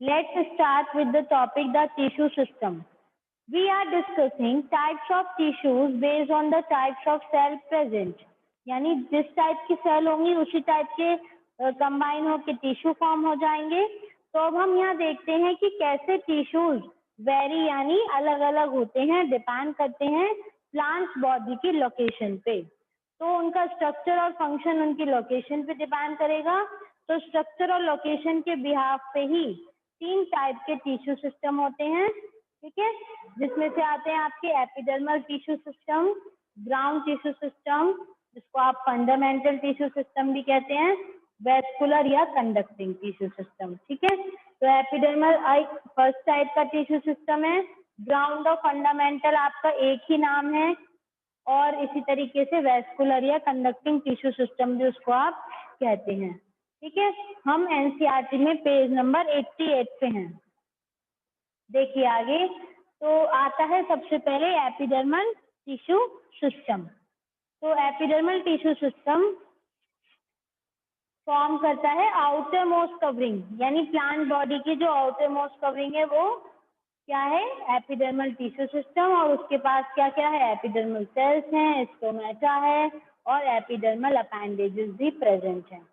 Let's start with the topic, the tissue system. We are discussing types of tissues based on the types of cell present. यानी जिस type की cell होंगी उसी type के combine होकर tissue form हो जाएंगे। तो अब हम यहाँ देखते हैं कि कैसे टिश्यूज वेरी यानी अलग अलग होते हैं, डिपेंड करते हैं प्लांट्स बॉडी की लोकेशन पे। तो उनका स्ट्रक्चर और फंक्शन उनकी लोकेशन पे डिपेंड करेगा। तो स्ट्रक्चर और लोकेशन के बिहाफ पे ही 3 टाइप के टिश्यू सिस्टम होते हैं, ठीक है, जिसमें से आते हैं आपके epidermal tissue system, ground tissue system, जिसको आप फंडामेंटल टिश्यू सिस्टम भी कहते हैं, वेस्कुलर या कंडक्टिंग टिश्यू सिस्टम, ठीक है। तो एपिडर्मल फर्स्ट टाइप का टिश्यू सिस्टम है, ग्राउंड और फंडामेंटल आपका एक ही नाम है, और इसी तरीके से वेस्कुलर या कंडक्टिंग टिश्यू सिस्टम भी उसको आप कहते हैं, ठीक है। हम एनसीईआरटी में पेज नंबर 88 पे हैं। देखिए आगे, तो आता है सबसे पहले एपिडर्मल टिश्यू सिस्टम। तो एपिडर्मल टिश्यू सिस्टम फॉर्म करता है आउटर मोस्ट कवरिंग, यानी प्लांट बॉडी की जो आउटर मोस्ट कवरिंग है वो क्या है, एपिडर्मल टिश्यू सिस्टम। और उसके पास क्या क्या है, एपिडर्मल सेल्स हैं, स्टोमेटा है और एपिडर्मल अपेंडेजेस भी प्रेजेंट हैं,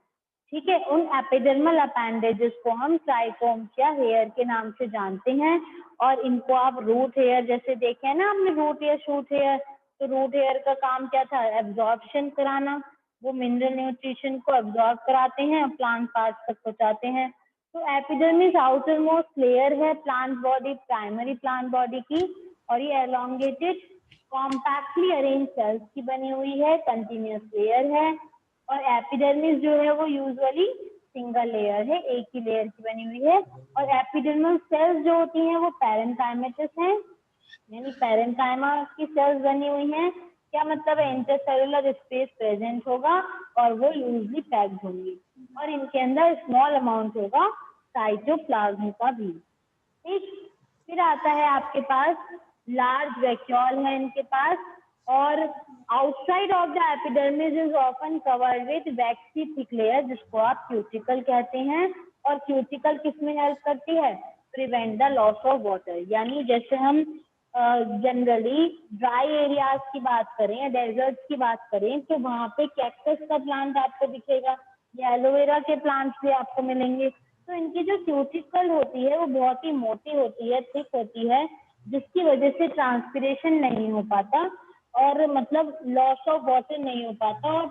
ठीक है। उन एपिडर्मल अपेंडेजेस को हम ट्राइकोम्स या हेयर के नाम से जानते हैं, और इनको आप रूट हेयर जैसे देखे हैं ना आपने, रूट हेयर शूट हेयर। तो रूट हेयर का काम क्या था, एब्जॉर्प्शन कराना, वो मिनरल न्यूट्रिशन को एब्जॉर्ब कराते हैं और प्लांट पार्ट्स तक पहुंचाते हैं। तो एपिडर्मिस आउटर मोस्ट लेयर है plant body, primary plant body की, और ये एलोंगेटेड कॉम्पैक्टली अरेंज सेल्स की बनी हुई है, कंटिन्यूस लेयर है। और एपिडर्मिस जो है वो यूजुअली सिंगल लेयर है, एक ही लेयर की बनी हुई है। और एपिडर्मल सेल्स जो होती हैं वो पैरेंकाइमेटस हैं, यानी पैरेंकाइमा की सेल्स बनी हुई हैं। क्या मतलब है, इंटरसेलुलर स्पेस प्रेजेंट होगा और वो लूजली पैक्ड होंगी, और इनके अंदर स्मॉल अमाउंट होगा साइटोप्लाज्म का भी, ठीक। फिर आता है आपके पास लार्ज वैक्यूल है इनके पास, और outside of the epidermis is often covered with vaccine thick layer, जिसको आप क्यूटिकल कहते हैं। और क्यूटिकल किसमें हेल्प करती है, prevent the loss of water. यानी जैसे हम जनरली ड्राई एरियाज की बात करें या डेजर्ट्स की बात करें, तो वहां पे कैक्टस का प्लांट आपको दिखेगा या एलोवेरा के प्लांट्स भी आपको मिलेंगे। तो इनकी जो क्यूटिकल होती है वो बहुत ही मोटी होती है, थिक होती है, जिसकी वजह से ट्रांसपिरेशन नहीं हो पाता और मतलब लॉस ऑफ वाटर नहीं हो पाता, और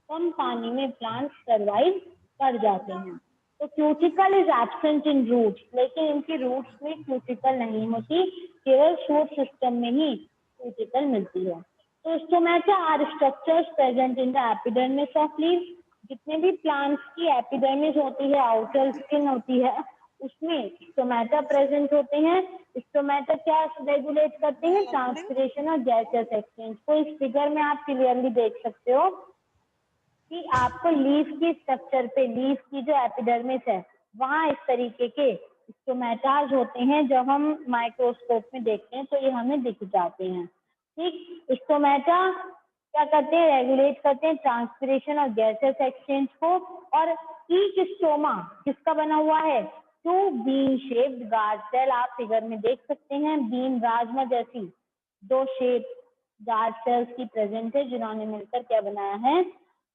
कम पानी में प्लांट सर्वाइव कर जाते हैं। तो cuticle is absent in roots, लेकिन इनकी रूट्स में क्यूटिकल नहीं होती, केवल शूट सिस्टम में ही क्यूटिकल मिलती है। तो stomata are structures present in the epidermis of leaves. जितने भी प्लांट्स की एपिडर्मिस होती है, आउटर स्किन होती है, उसमें स्टोमेटा प्रेजेंट होते हैं। स्टोमेटा क्या रेगुलेट करते हैं, ट्रांसपिरेशन और गैसेस एक्सचेंज को। इस फिगर में आप क्लियरली देख सकते हो कि आपको लीफ की स्ट्रक्चर पे, लीफ की जो एपिडर्मिस है वहां इस तरीके के स्टोमेटाज होते हैं, जब हम माइक्रोस्कोप में देखते हैं तो ये हमें दिख जाते हैं, ठीक। स्टोमेटा क्या करते हैं, रेगुलेट करते हैं ट्रांसपिरेशन और गैसेस एक्सचेंज को। और ईच स्टोमा किसका बना हुआ है, 2 बीन शेप्ड गार्ड सेल, आप फिगर में देख सकते हैं, बीन राजमा जैसी 2 शेप गार्ड सेल्स की प्रेजेंट है, जिन्होंने मिलकर क्या बनाया है,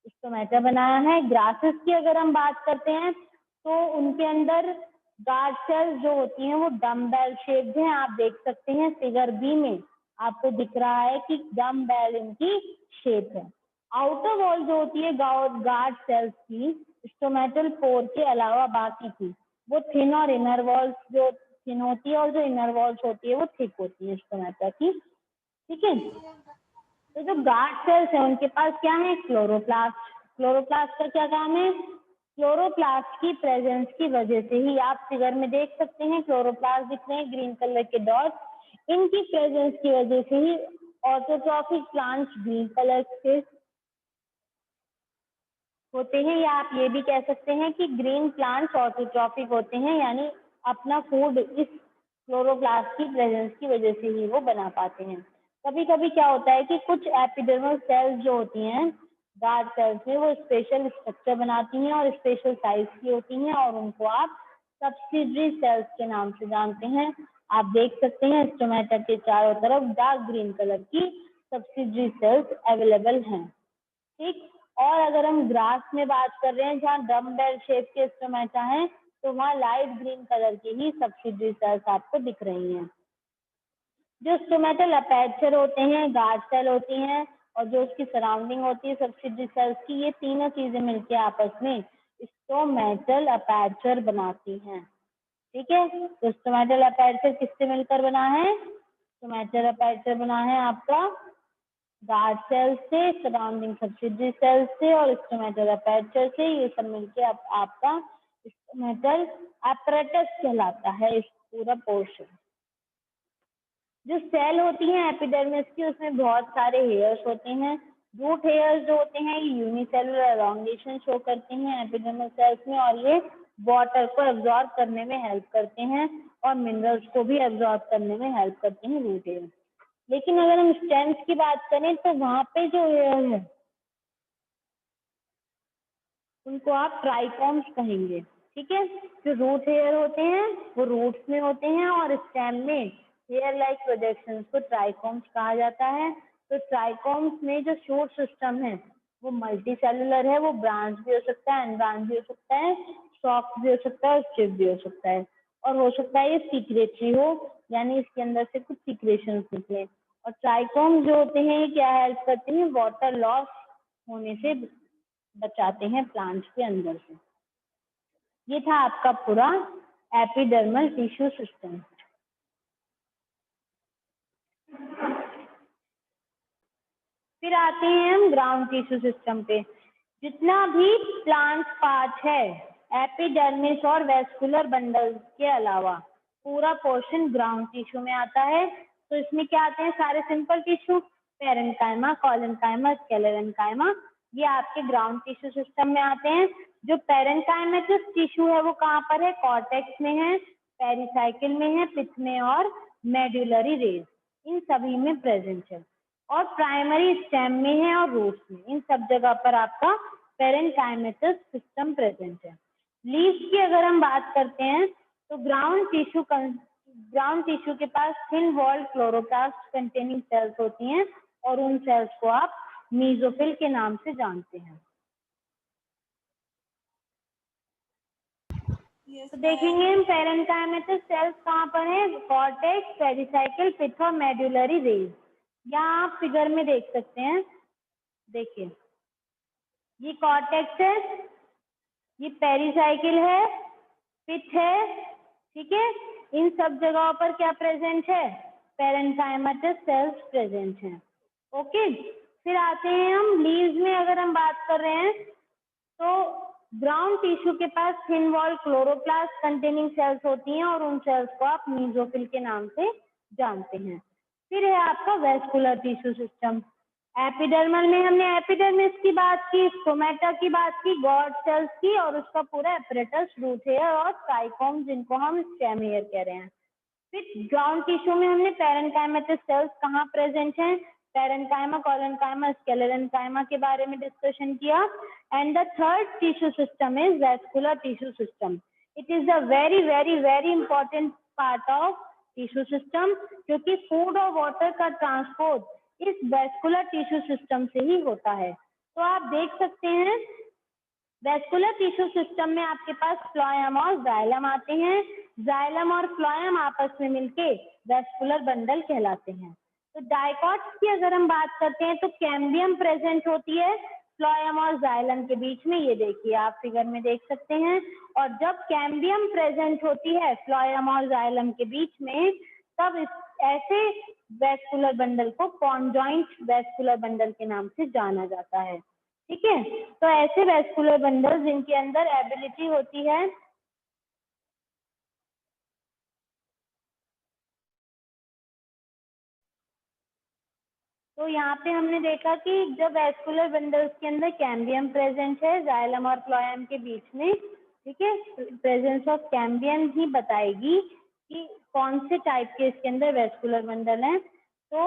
स्टोमेटा बनाया है। ग्रासेस की अगर हम बात करते हैं तो उनके अंदर गार्ड सेल्स जो होती हैं वो डम्बेल शेप्ड हैं, आप देख सकते हैं फिगर बी में आपको दिख रहा है कि डम्बेल इनकी शेप है। आउटर वॉल जो होती है गार्ड सेल्स की, स्टोमेटल पोर के अलावा बाकी की वो थिन, और इनर वॉल्स जो थिन होती है और जो इनर वॉल्स होती है वो थिक होती है स्टोमेटा की, ठीक है। तो जो गार्ड सेल्स है उनके पास क्या है, क्लोरोप्लास्ट। क्लोरोप्लास्ट का क्या काम है, क्लोरोप्लास्ट की प्रेजेंस की वजह से ही आप फिगर में देख सकते हैं क्लोरोप्लास्ट दिख रहे हैं, ग्रीन कलर के डॉट्स, इनकी प्रेजेंस की वजह से ही ऑटोट्रॉफिक प्लांट्स ग्रीन कलर के होते हैं, या आप ये भी कह सकते हैं कि ग्रीन प्लांट्स ऑटोट्रॉफिक होते हैं, यानी अपना फूड इस क्लोरोप्लास्ट की प्रेजेंस की वजह से ही वो बना पाते हैं। कभी कभी क्या होता है कि कुछ एपिडर्मल सेल्स जो होती हैं गार्ड सेल्स में, वो स्पेशल स्ट्रक्चर बनाती हैं और स्पेशल साइज की होती हैं, और उनको आप सब्सिडरी सेल्स के नाम से जानते हैं। आप देख सकते हैं स्टोमेटा के चारों तरफ डार्क ग्रीन कलर की सब्सिडरी सेल्स अवेलेबल हैं। ठीक, और अगर हम ग्रास में बात कर रहे हैं जहाँ ड्रम बेल शेप के स्टोमेटा हैं, तो वहाँ लाइट ग्रीन कलर की ही सब्सिडरी सेल्स आपको दिख रही हैं। जो स्टोमेटल अपर्चर होते हैं, गार्ड सेल होती हैं, और जो उसकी सराउंडिंग होती है सब्सिडरी सेल्स की, ये तीनों चीजें मिलकर आपस में स्टोमेटल अपर्चर बनाती हैं। ठीक है, तो स्टोमेटल अपर्चर किससे मिलकर बना है? स्टोमेटल अपर्चर बना है आपका गार्ड सेल से, सराउंडिंग सब्सिडरी सेल से और स्टोमेटल अपर्चर से। ये सब मिलके आपका स्टोमेटल apparatus कहलाता है इस पूरा पोर्शन। जो सेल होती हैं एपिडर्मिस की, उसमें बहुत सारे हेयर्स होते हैं। रूट हेयर्स जो होते हैं ये यूनिसेलुलर एलोंगेशन शो करते हैं एपिडर्मल सेल्स में, और ये वाटर को एब्जॉर्ब करने में हेल्प करते हैं और मिनरल्स को भी एब्जॉर्ब करने में हेल्प करते हैं रूट हेयर। लेकिन अगर हम स्टेम्स की बात करें तो वहां पे जो हेयर है उनको आप ट्राइकॉम्स कहेंगे। ठीक है, जो रूट हेयर होते हैं वो रूट्स में होते हैं और स्टेम में हेयर लाइक प्रोजेक्शंस को ट्राइकॉम्स कहा जाता है। तो ट्राइकॉम्स में जो शूट सिस्टम है वो मल्टी सेलुलर है, वो ब्रांच भी हो सकता है, अनब्रांच भी हो सकता है, सॉफ्ट भी हो सकता है और स्टिफ भी हो सकता है, और हो सकता है ये सीक्रेटरी हो, यानी इसके अंदर से कुछ सीक्रेशंस निकले। और ट्राइकॉम्स जो होते हैं ये क्या हेल्प करते हैं? वाटर लॉस होने से बचाते हैं प्लांट्स के अंदर से। ये था आपका पूरा एपिडर्मल टिश्यू सिस्टम। फिर आते हैं हम ग्राउंड टिश्यू सिस्टम पे। जितना भी प्लांट पार्ट है एपिडर्मिस और वेस्कुलर बंडल के अलावा पूरा पोर्शन ग्राउंड टिश्यू में आता है। तो इसमें क्या आते हैं? सारे simple tissue, parenchyma, collenchyma, sclerenchyma, ये आपके ग्राउंड टिश्यू सिस्टम में आते हैं। जो पेरेन्काइमेटस टिश्यू है वो कहाँ पर है? कॉर्टेक्स में है, पेरिसाइकिल में है, पिथ में और मेडुलरी रेज, इन सभी में प्रेजेंट है। और प्राइमरी स्टेम में है और रूट्स में, इन सब जगह पर आपका पेरेन्काइमेटस सिस्टम प्रेजेंट है। लीव्स की अगर हम बात करते हैं तो ग्राउंड टिश्यू के पास thin walled chloroplast containing cells होती हैं और उन सेल्स को आप मीजोफिल के नाम से जानते हैं। तो देखेंगे हम पेरेन्काइमेटस सेल्स कहाँ पर है? कॉर्टेक्स, पेरिसाइकिल, पिथ और मेडुलरी रेज। यहाँ आप फिगर में देख सकते हैं, देखिए ये कॉर्टेक्स है, ये पेरिसाइकिल है, पिथ है। ठीक है, इन सब जगहों पर क्या प्रेजेंट है? पेरेन्काइमेटस सेल्स प्रेजेंट हैं। ओके, फिर आते हैं हम लीव्स में। अगर हम बात कर रहे हैं तो ग्राउंड टिश्यू के पास thin wall chloroplast containing cells होती हैं और उन सेल्स को आप मीजोफिल के नाम से जानते हैं। फिर है आपका वेस्कुलर टिश्यू सिस्टम। एपिडर्मल में हमने एपिडर्मिस की बात की, स्टोमेटा की बात की, गॉड सेल्स की और उसका पूरा एपरेटस, रूट हेयर और ट्राइकोम, जिनको हम स्टेम हेयर कह रहे हैं। फिर ग्राउंड टिश्यू में हमने पेरेन्काइमेटस सेल्स कहाँ प्रेजेंट हैं? पेरेन्काइमा, कोलेनकाइमा, स्क्लेरेन्काइमा के बारे में डिस्कशन किया। And the third tissue system is vascular tissue system. It is a very very very important part of tissue system, क्योंकि फूड और वाटर का ट्रांसपोर्ट इस वेस्कुलर टिश्यू सिस्टम से ही होता है। तो आप देख सकते हैं वेस्कुलर टिश्यू सिस्टम में आपके पास फ्लोएम और जाइलम आते हैं। जाइलम और फ्लोएम आपस में मिलके वेस्कुलर बंडल कहलाते हैं। तो डाइकॉट्स की अगर हम बात करते हैं तो कैम्बियम प्रेजेंट होती है फ्लोएम और जाइलम के बीच में, ये देखिए आप फिगर में देख सकते हैं। और जब कैम्बियम प्रेजेंट होती है फ्लोएम और जाइलम के बीच में, तब ऐसे वेस्कुलर बंडल को कॉन्जॉइंट वेस्कुलर बंडल के नाम से जाना जाता है। ठीक है, तो ऐसे वेस्कुलर बंडल जिनके अंदर एबिलिटी होती है तो यहाँ पे हमने देखा कि जब वेस्कुलर बंडल्स के अंदर कैम्बियम प्रेजेंट है जाइलम और फ्लोएम के बीच में, ठीक है, प्रेजेंस ऑफ कैम्बियम ही बताएगी कि कौन से टाइप के इसके अंदर वेस्कुलर बंडल हैं। तो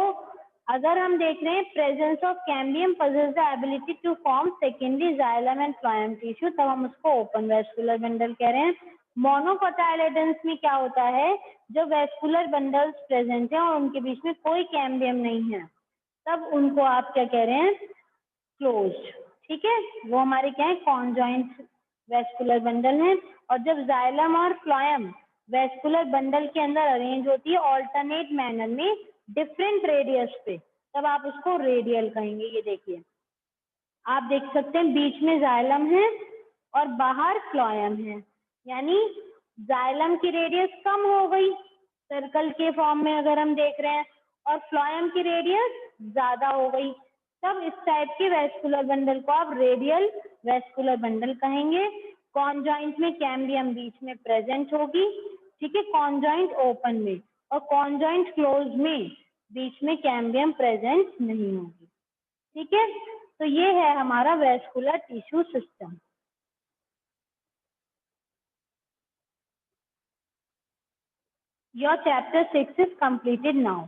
अगर हम देख रहे हैं presence of cambium possesses the ability to form secondary xylem and phloem tissue, तब हम उसको ओपन वेस्कुलर बंडल कह रहे हैं। मोनोकोटाइलेडन्स में क्या होता है, जो वेस्कुलर बंडल्स प्रेजेंट हैं और उनके बीच में कोई कैम्बियम नहीं है, तब उनको आप क्या कह रहे हैं, क्लोज्ड। ठीक है, वो हमारे क्या है, कॉन्जॉइंट वेस्कुलर बंडल है। और जब जाइलम और फ्लोएम वेस्कुलर बंडल के अंदर अरेंज होती है ऑल्टरनेट मैनर में डिफरेंट रेडियस पे, तब आप उसको रेडियल कहेंगे। ये देखिए, आप देख सकते हैं बीच में जाइलम है और बाहर फ्लोएम है, यानी जाइलम की रेडियस कम हो गई सर्कल के फॉर्म में अगर हम देख रहे हैं, और फ्लोएम की रेडियस ज्यादा हो गई, तब इस टाइप के वेस्कुलर बंडल को आप रेडियल वेस्कुलर बंडल कहेंगे। कॉन्जॉइंट में कैम्बियम बीच में प्रेजेंट होगी, ठीक है, कॉन्जॉइंट ओपन में, और कॉन्जॉइंट क्लोज में बीच में कैम्बियम प्रेजेंट नहीं होगी। ठीक है, तो ये है हमारा vascular tissue system. Your chapter 6 is completed now.